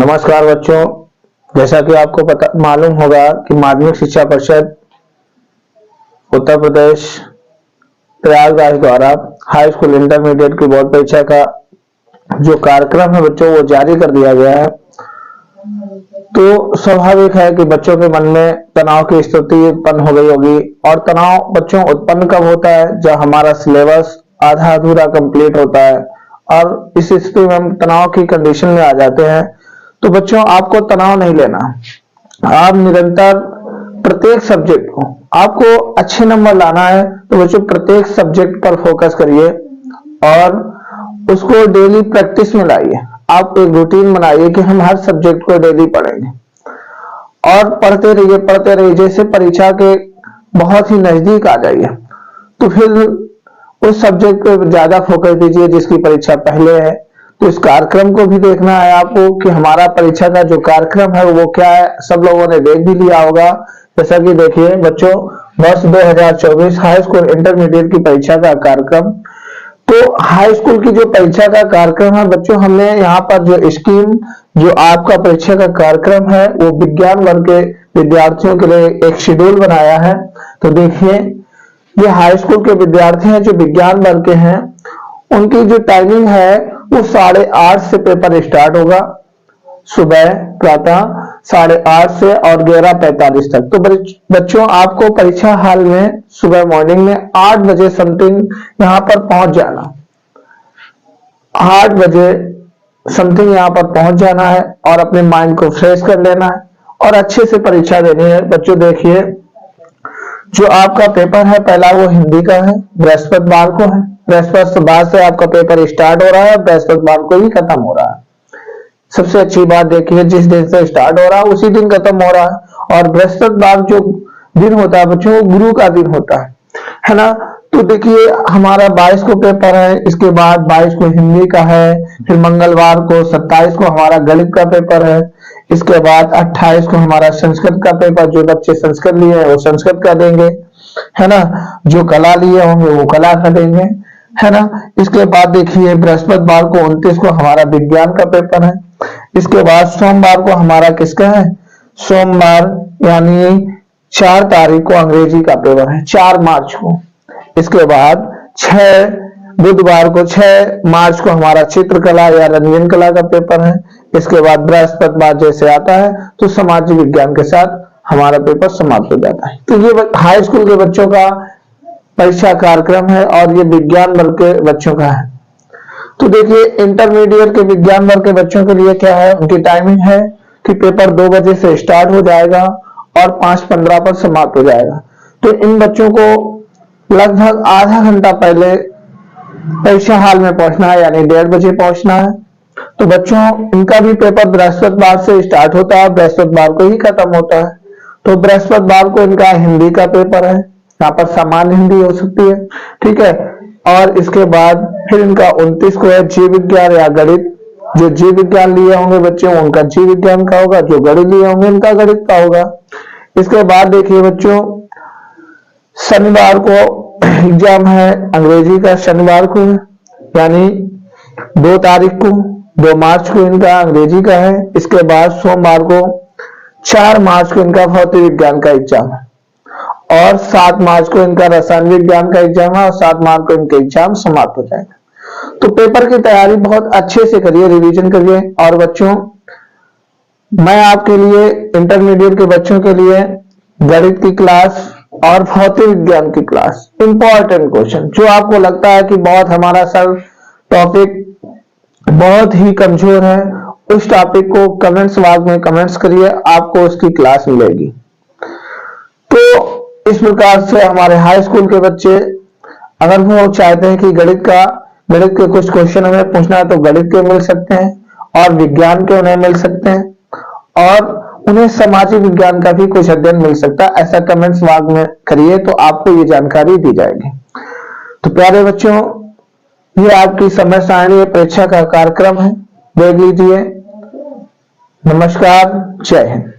नमस्कार बच्चों, जैसा कि आपको पता मालूम होगा कि माध्यमिक शिक्षा परिषद उत्तर प्रदेश प्रयागराज द्वारा हाई स्कूल इंटरमीडिएट की बोर्ड परीक्षा का जो कार्यक्रम है बच्चों वो जारी कर दिया गया है। तो स्वाभाविक है कि बच्चों के मन में तनाव की स्थिति उत्पन्न हो गई होगी। और तनाव बच्चों उत्पन्न कब होता है? जब हमारा सिलेबस आधा अधूरा कंप्लीट होता है और इस स्थिति में हम तनाव की कंडीशन में आ जाते हैं। तो बच्चों आपको तनाव नहीं लेना, आप निरंतर प्रत्येक सब्जेक्ट को आपको अच्छे नंबर लाना है। तो बच्चों प्रत्येक सब्जेक्ट पर फोकस करिए और उसको डेली प्रैक्टिस में लाइए। आप एक रूटीन बनाइए कि हम हर सब्जेक्ट को डेली पढ़ेंगे और पढ़ते रहिए जैसे परीक्षा के बहुत ही नजदीक आ जाइए तो फिर उस सब्जेक्ट पे ज्यादा फोकस दीजिए जिसकी परीक्षा पहले है। तो इस कार्यक्रम को भी देखना है आपको कि हमारा परीक्षा का जो कार्यक्रम है वो क्या है। सब लोगों ने देख भी लिया होगा। जैसा कि देखिए बच्चों, वर्ष 2024 हाई स्कूल इंटरमीडिएट की परीक्षा का कार्यक्रम। तो हाई स्कूल की जो परीक्षा का कार्यक्रम है बच्चों, हमने यहाँ पर जो स्कीम जो आपका परीक्षा का कार्यक्रम है वो विज्ञान वर्ग के विद्यार्थियों के लिए एक शेड्यूल बनाया है। तो देखिए ये हाई स्कूल के विद्यार्थी हैं जो विज्ञान वर्ग के हैं, उनकी जो टाइमिंग है वो 8:30 से पेपर स्टार्ट होगा सुबह प्रातः 8:30 से और 11:45 तक। तो बच्चों आपको परीक्षा हॉल में सुबह मॉर्निंग में 8 बजे समथिंग यहाँ पर पहुंच जाना। 8 बजे समथिंग यहाँ पर पहुंच जाना है और अपने माइंड को फ्रेश कर लेना है और अच्छे से परीक्षा देनी है। बच्चों देखिए जो आपका पेपर है पहला वो हिंदी का है, बृहस्पतिवार को है। बृहस्पतिवार से आपका पेपर स्टार्ट हो रहा है, बृहस्पतिवार को ही खत्म हो रहा है। सबसे अच्छी बात देखिए, जिस दिन से स्टार्ट हो रहा है उसी दिन खत्म हो रहा है। और बृहस्पतिवार जो दिन होता है बच्चों वो गुरु का दिन होता है ना। तो देखिए हमारा 22 को पेपर है, इसके बाद 22 को हिंदी का है, फिर मंगलवार को 27 को हमारा गणित का पेपर है, इसके बाद 28 को हमारा संस्कृत का पेपर, जो बच्चे संस्कृत लिए हैं वो संस्कृत का देंगे, है ना। जो कला लिए होंगे वो कला का देंगे, है ना। इसके बाद देखिए बृहस्पतिवार को 29 को हमारा विज्ञान का पेपर है। इसके बाद सोमवार को हमारा किसका है? सोमवार यानी 4 तारीख को अंग्रेजी का पेपर है, 4 मार्च को। इसके बाद 6 बुधवार को 6 मार्च को हमारा चित्रकला या रंजन कला का पेपर है। इसके बाद बृहस्पतिवार जैसे आता है तो सामाजिक विज्ञान के साथ हमारा पेपर समाप्त हो जाता है। तो ये हाई स्कूल के बच्चों का परीक्षा कार्यक्रम है और ये विज्ञान वर्ग के बच्चों का है। तो देखिए इंटरमीडिएट के विज्ञान वर्ग के बच्चों के लिए क्या है, उनकी टाइमिंग है कि पेपर 2 बजे से स्टार्ट हो जाएगा और 5:15 पर समाप्त हो जाएगा। तो इन बच्चों को लगभग आधा घंटा पहले परीक्षा हॉल में पहुंचना है, यानी 1:30 बजे पहुंचना है। तो बच्चों इनका भी पेपर बृहस्पतिवार से स्टार्ट होता है, बृहस्पतिवार को ही खत्म होता है। तो बृहस्पतिवार को इनका हिंदी का पेपर है, यहाँ पर सामान्य हिंदी हो सकती है, ठीक है। और इसके बाद फिर इनका 29 को है जीव विज्ञान या गणित। जो जीव विज्ञान लिए होंगे बच्चों उनका जीव विज्ञान का होगा, जो गणित लिए होंगे उनका गणित का होगा। इसके बाद देखिए बच्चों शनिवार को एग्जाम है अंग्रेजी का, शनिवार को यानी 2 तारीख को 2 मार्च को इनका अंग्रेजी का है। इसके बाद सोमवार को 4 मार्च को इनका भौतिक विज्ञान का एग्जाम है और 7 मार्च को इनका रसायन विज्ञान का एग्जाम है और 7 मार्च को इनका एग्जाम समाप्त हो जाएगा। तो पेपर की तैयारी बहुत अच्छे से करिए, रिवीजन करिए। और बच्चों मैं आपके लिए इंटरमीडिएट के बच्चों के लिए गणित की क्लास और भौतिक विज्ञान की क्लास, इंपॉर्टेंट क्वेश्चन जो आपको लगता है कि बहुत हमारा सर टॉपिक बहुत ही कमजोर है, उस टॉपिक को कमेंट्स बॉक्स में कमेंट्स करिए, आपको उसकी क्लास मिलेगी। तो इस प्रकार से हमारे हाई स्कूल के बच्चे अगर वो चाहते हैं कि गणित के कुछ क्वेश्चन हमें पूछना है तो गणित के मिल सकते हैं और विज्ञान के उन्हें मिल सकते हैं और उन्हें सामाजिक विज्ञान का भी कुछ अध्ययन मिल सकता है। ऐसा कमेंट्स बॉक्स में करिए तो आपको ये जानकारी दी जाएगी। तो प्यारे बच्चों ये आपकी समय सारणी परीक्षा का कार्यक्रम है, देख लीजिए। नमस्कार, जय हिंद।